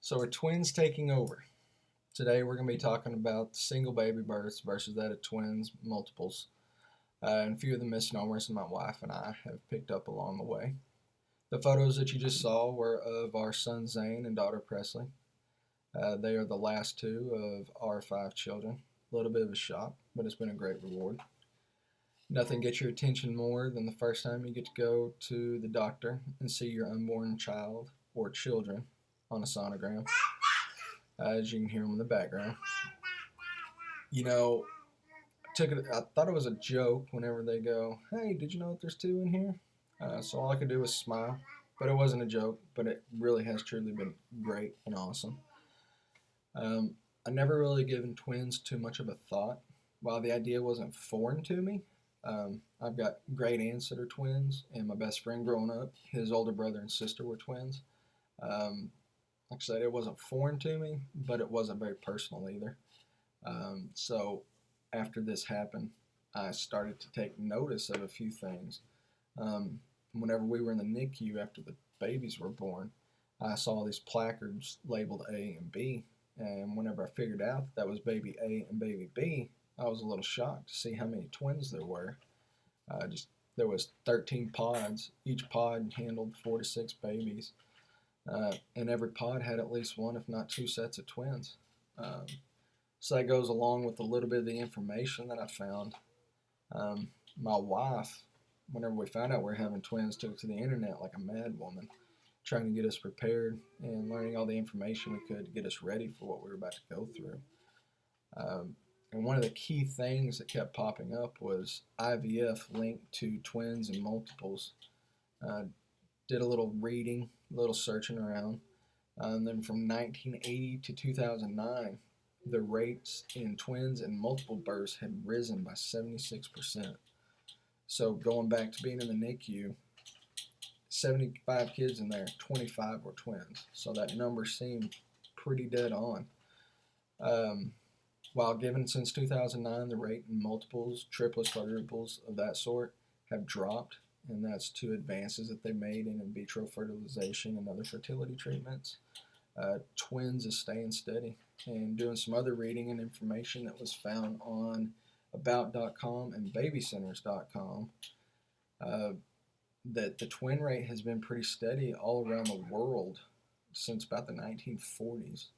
So are twins taking over? Today we're going to be talking about single baby births versus that of twins, multiples, and a few of the misnomers that my wife and I have picked up along the way. The photos that you just saw were of our son Zane and daughter Presley. They are the last two of our five children. A little bit of a shock, but it's been a great reward. Nothing gets your attention more than the first time you get to go to the doctor and see your unborn child or children on a sonogram, as you can hear them in the background. You know, I thought it was a joke whenever they go, "Hey, did you know that there's two in here?" So all I could do was smile, but it wasn't a joke. But it really has truly been great and awesome. I never really given twins too much of a thought. While the idea wasn't foreign to me, I've got great aunts that are twins, and my best friend growing up, his older brother and sister were twins. Um, like I said, it wasn't foreign to me, but it wasn't very personal either. So after this happened, I started to take notice of a few things. Whenever we were in the NICU after the babies were born, I saw these placards labeled A and B, and whenever I figured out that was baby A and baby B, I was a little shocked to see how many twins there were. Just there was 13 pods. Each pod handled 4 to 6 babies, and every pod had at least one, if not two, sets of twins. Um, so that goes along with a little bit of the information that I found. My wife, whenever we found out we were having twins, took to the internet like a mad woman, trying to get us prepared and learning all the information we could to get us ready for what we were about to go through. And one of the key things that kept popping up was IVF linked to twins and multiples. Did a little reading, a little searching around. And then from 1980 to 2009, the rates in twins and multiple births had risen by 76%. So going back to being in the NICU, 75 kids in there, 25 were twins. So that number seemed pretty dead on. While given since 2009, the rate in multiples, triplets, quadruples of that sort have dropped, and that's to advances that they made in vitro fertilization and other fertility treatments. Twins is staying steady, and doing some other reading and information that was found on about.com and babycenters.com, that the twin rate has been pretty steady all around the world since about the 1940s,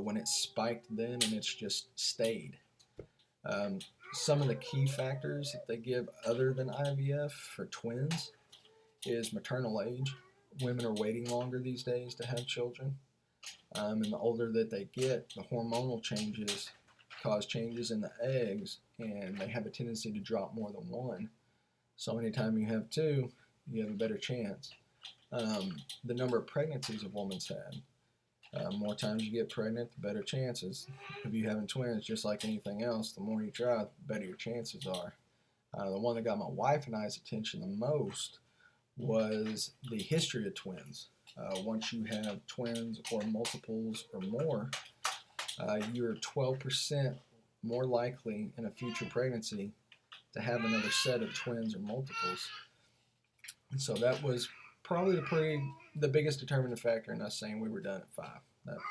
when it spiked then and it's just stayed. Some of the key factors that they give other than IVF for twins is maternal age. Women are waiting longer these days to have children. And the older that they get, the hormonal changes cause changes in the eggs, and they have a tendency to drop more than one. So anytime you have two, you have a better chance. The number of pregnancies a woman's had. More times you get pregnant, the better chances. If you having twins, just like anything else, the more you try, the better your chances are. The one that got my wife and I's attention the most was the history of twins. Once you have twins or multiples or more, you're 12% more likely in a future pregnancy to have another set of twins or multiples. And so that was probably the biggest determining factor in us saying we were done at 5.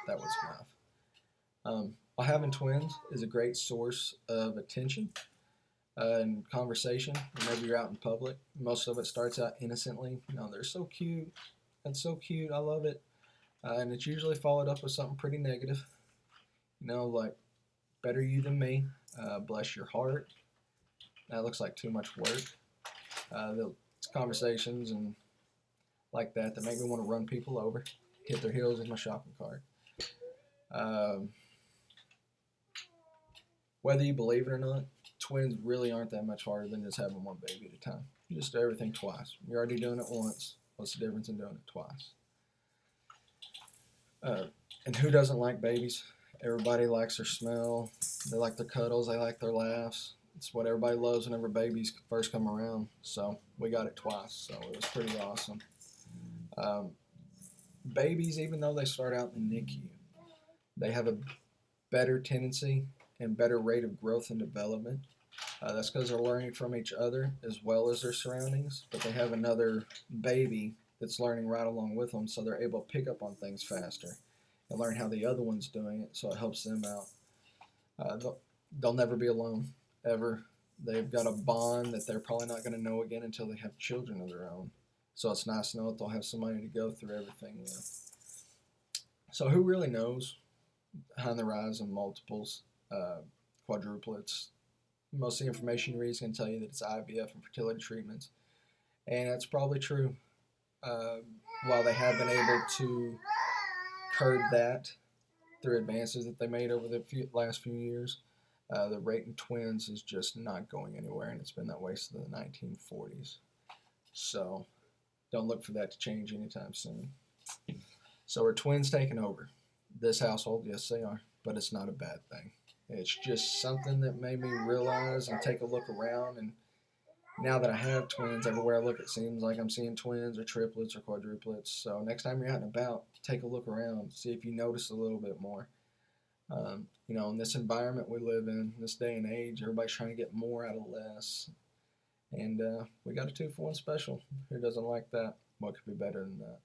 That was enough. While having twins is a great source of attention and conversation whenever you're out in public. Most of it starts out innocently. They're so cute. That's so cute. I love it. And it's usually followed up with something pretty negative. Like, better you than me. Bless your heart. That looks like too much work. It's conversations and like that make me want to run people over, hit their heels with my shopping cart. Whether you believe it or not, twins really aren't that much harder than just having one baby at a time. You just do everything twice. You're already doing it once. What's the difference in doing it twice? And who doesn't like babies? Everybody likes their smell. They like their cuddles. They like their laughs. It's what everybody loves whenever babies first come around. So we got it twice. So it was pretty awesome. Babies, even though they start out in the NICU, they have a better tendency and better rate of growth and development. That's because they're learning from each other as well as their surroundings, but they have another baby that's learning right along with them, so they're able to pick up on things faster They learn how the other one's doing it, so it helps them out. They'll never be alone, ever. They've got a bond that they're probably not going to know again until they have children of their own. So it's nice to know that they'll have somebody to go through everything with. So who really knows behind the rise of multiples, quadruplets? Most of the information you read is going to tell you that it's IVF and fertility treatments. And that's probably true. Uh, while they have been able to curb that through advances that they made over the last few years, the rate in twins is just not going anywhere, and it's been that way since the 1940s. So don't look for that to change anytime soon. So are twins taking over this household? Yes, they are, but it's not a bad thing. It's just something that made me realize and take a look around. And now that I have twins, everywhere I look, it seems like I'm seeing twins or triplets or quadruplets. So next time you're out and about, take a look around, see if you notice a little bit more. In this environment we live in, this day and age, everybody's trying to get more out of less. And we got a 2-for-1 special. Who doesn't like that? What could be better than that?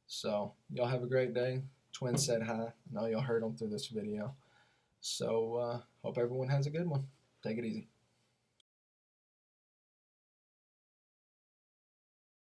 So y'all have a great day. Twins said hi. I know y'all heard them through this video. So hope everyone has a good one. Take it easy.